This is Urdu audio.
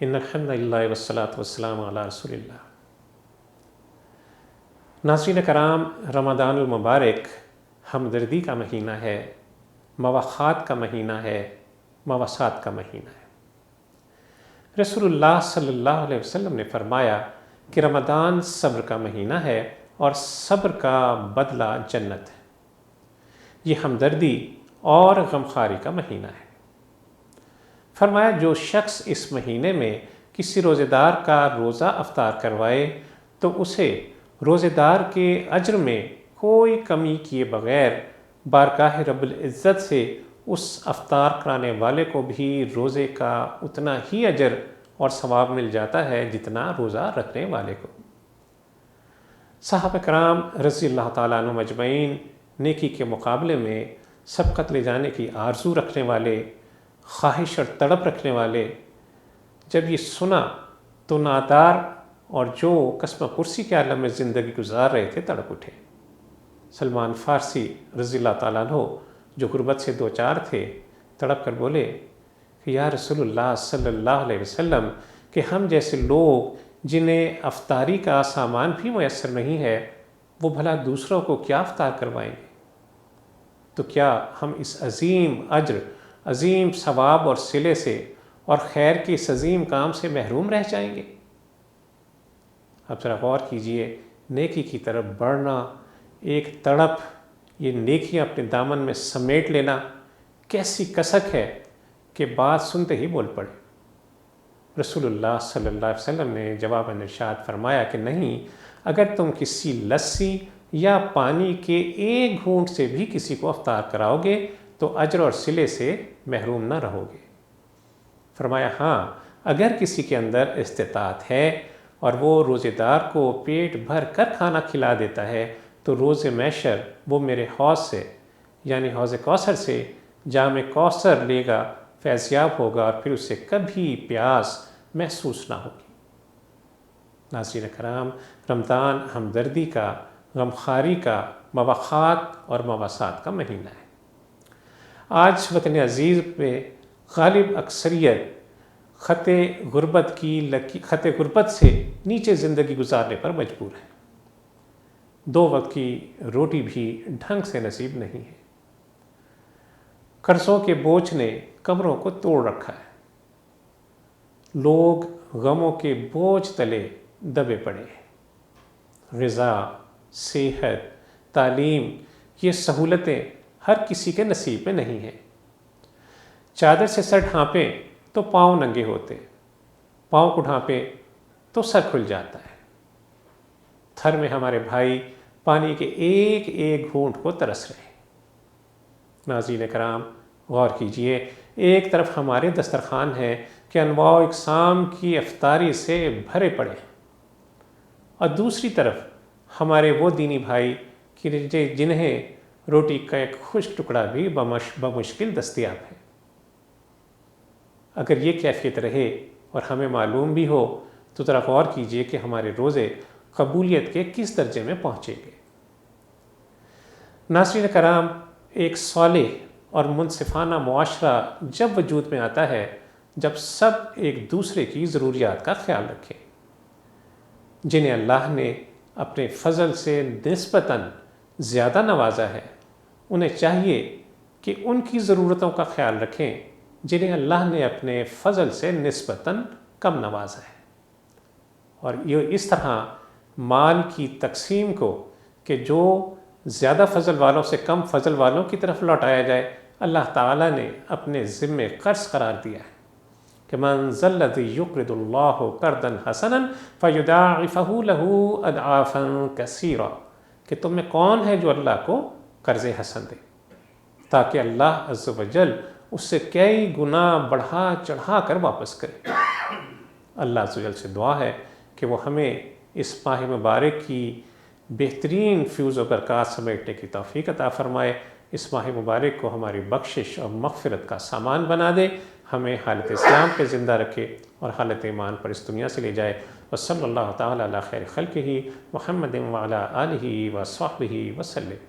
ان الحمد للہ والصلاۃ والسلام علی رسول اللہ۔ ناظرین کرام، رمضان المبارک ہمدردی کا مہینہ ہے، مواخات کا مہینہ ہے، مواسات کا مہینہ ہے۔ رسول اللہ صلی اللہ علیہ وسلم نے فرمایا کہ رمضان صبر کا مہینہ ہے اور صبر کا بدلہ جنت ہے۔ یہ ہمدردی اور غمخواری کا مہینہ ہے۔ فرمایا جو شخص اس مہینے میں کسی روزے دار کا روزہ افطار کروائے تو اسے روزے دار کے اجر میں کوئی کمی کیے بغیر بارگاہ رب العزت سے اس افطار کرانے والے کو بھی روزے کا اتنا ہی اجر اور ثواب مل جاتا ہے جتنا روزہ رکھنے والے کو۔ صحابہ کرام رضی اللہ تعالیٰ عنہم اجمعین نیکی کے مقابلے میں سبقت لے جانے کی آرزو رکھنے والے، خواہش اور تڑپ رکھنے والے، جب یہ سنا تو نادار اور جو قسمہ پرسی کے عالم میں زندگی گزار رہے تھے تڑپ اٹھے۔ سلمان فارسی رضی اللہ تعالیٰ عنہ جو غربت سے دوچار تھے، تڑپ کر بولے کہ یا رسول اللہ صلی اللہ علیہ وسلم، کہ ہم جیسے لوگ جنہیں افطاری کا سامان بھی میسر نہیں ہے، وہ بھلا دوسروں کو کیا افطار کروائیں گے؟ تو کیا ہم اس عظیم اجر، عظیم ثواب اور صلے سے اور خیر کے اس عظیم کام سے محروم رہ جائیں گے؟ اب ذرا غور کیجئے، نیکی کی طرف بڑھنا، ایک تڑپ، یہ نیکیاں اپنے دامن میں سمیٹ لینا کیسی کسک ہے کہ بات سنتے ہی بول پڑے۔ رسول اللہ صلی اللہ علیہ وسلم نے جواباً ارشاد فرمایا کہ نہیں، اگر تم کسی لسی یا پانی کے ایک گھونٹ سے بھی کسی کو افطار کراؤ گے تو اجر اور صلے سے محروم نہ رہو گے۔ فرمایا ہاں، اگر کسی کے اندر استطاعت ہے اور وہ روزے دار کو پیٹ بھر کر کھانا کھلا دیتا ہے تو روز محشر وہ میرے حوض سے یعنی حوض کوثر سے جام کوثر لے گا، فیضیاب ہوگا اور پھر اسے کبھی پیاس محسوس نہ ہوگی۔ ناظرین کرام، رمضان ہمدردی کا، غمخواری کا، مواخات اور مواسات کا مہینہ ہے۔ آج وطن عزیز میں غالب اکثریت خط غربت سے نیچے زندگی گزارنے پر مجبور ہے۔ 2 وقت کی روٹی بھی ڈھنگ سے نصیب نہیں ہے۔ قرضوں کے بوجھ نے کمروں کو توڑ رکھا ہے۔ لوگ غموں کے بوجھ تلے دبے پڑے ہیں۔ غذا، صحت، تعلیم، یہ سہولتیں ہر کسی کے نصیب میں نہیں ہیں۔ چادر سے سر ڈھانپیں تو پاؤں ننگے ہوتے، پاؤں کو ڈھانپیں تو سر کھل جاتا ہے۔ تھر میں ہمارے بھائی پانی کے ایک ایک گھونٹ کو ترس رہے ہیں۔ ناظرین کرام، غور کیجئے، ایک طرف ہمارے دسترخوان ہے کہ انواع و اقسام کی افطاری سے بھرے پڑے ہیں، اور دوسری طرف ہمارے وہ دینی بھائی جنہیں روٹی کا ایک خشک ٹکڑا بھی بمشکل دستیاب ہے۔ اگر یہ کیفیت رہے اور ہمیں معلوم بھی ہو تو ذرا غور کیجئے کہ ہمارے روزے قبولیت کے کس درجے میں پہنچیں گے۔ ناظرین کرام، ایک صالح اور منصفانہ معاشرہ جب وجود میں آتا ہے جب سب ایک دوسرے کی ضروریات کا خیال رکھیں۔ جنہیں اللہ نے اپنے فضل سے نسبتاً زیادہ نوازا ہے، انہیں چاہیے کہ ان کی ضرورتوں کا خیال رکھیں جنہیں اللہ نے اپنے فضل سے نسبتاً کم نوازا ہے، اور یہ اس طرح مال کی تقسیم کو کہ جو زیادہ فضل والوں سے کم فضل والوں کی طرف لوٹایا جائے، اللہ تعالیٰ نے اپنے ذمے قرض قرار دیا ہے کہ من ذا الذی یقرض اللہ قرضا حسنا فیضاعفہ لہ اضعافا کثیرا، کہ تم میں کون ہے جو اللہ کو قرض حسن دے تاکہ اللہ عز و جل اس سے کئی گنا بڑھا چڑھا کر واپس کرے۔ اللہ عز و جل سے دعا ہے کہ وہ ہمیں اس ماہ مبارک کی بہترین فیوز و برکات سمیٹنے کی توفیق عطا فرمائے، اس ماہ مبارک کو ہماری بخشش اور مغفرت کا سامان بنا دے، ہمیں حالت اسلام پہ زندہ رکھے اور حالت ایمان پر اس دنیا سے لے جائے۔ وصلی اللہ تعالیٰ علی خیر خلقہ محمد وعلی آلہ وصحبہ وسلم۔